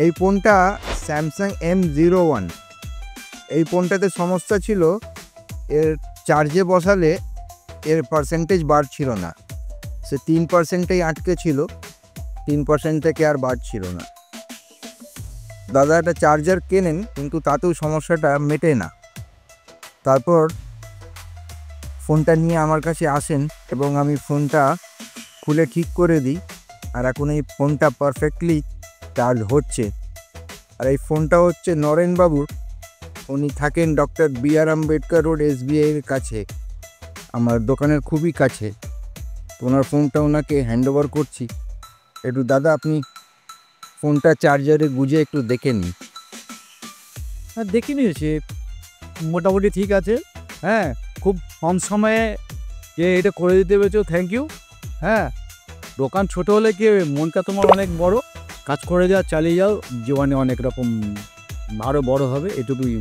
এই ফোনটা Samsung M01। এই ফোনটাতে সমস্যা ছিল, এর চার্জে বসালে এর পার্সেন্টেজ বাড়ছিল না, সে 3%এই আটকে ছিল, 3% থেকে আর বাড়ছিল না। দাদা একটা চার্জার কেনেন, কিন্তু তাতেও সমস্যাটা মেটে না। তারপর ফোনটা নিয়ে আমার কাছে আসেন এবং আমি ফোনটা খুলে ঠিক করে দিই, আর এখন এই ফোনটা পারফেক্টলি চার্জ হচ্ছে। আর এই ফোনটা হচ্ছে নরেনবাবুর, উনি থাকেন doctor B.R. Ambedkar road, SBI এর কাছে, আমার দোকানের খুবই কাছে। ওনার ফোনটা ওনাকে হ্যান্ড ওভার করছি। একটু দাদা আপনি ফোনটা চার্জারে গুঁজে একটু দেখে নিন। হ্যাঁ, দেখে নিয়েছি, মোটামুটি ঠিক আছে। হ্যাঁ, খুব কম সময়ে যে এটা করে দিতে পেরেছো, থ্যাংক ইউ। হ্যাঁ, দোকান ছোট হলে কি মনটা তোমার অনেক বড়, কাজ করে যাও, চালিয়ে যাও, জীবনে অনেক রকম আরও বড় হবে, এটুকুই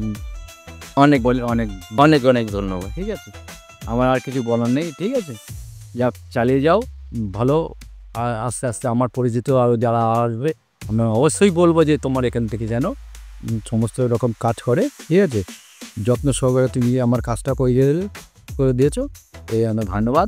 অনেক বলে অনেক অনেক অনেক ধন্যবাদ। ঠিক আছে, আমার আর কিছু বলার নেই। ঠিক আছে, যা চালিয়ে যাও ভালো। আর আস্তে আস্তে আমার পরিচিত আরও যারা আসবে, আমি অবশ্যই বলবো যে তোমার এখান থেকে যেন সমস্ত রকম কাজ করে। ঠিক আছে, যত্ন সহকারে তুমি আমার কাজটা করে দিয়েছো, এই জন্য ধন্যবাদ।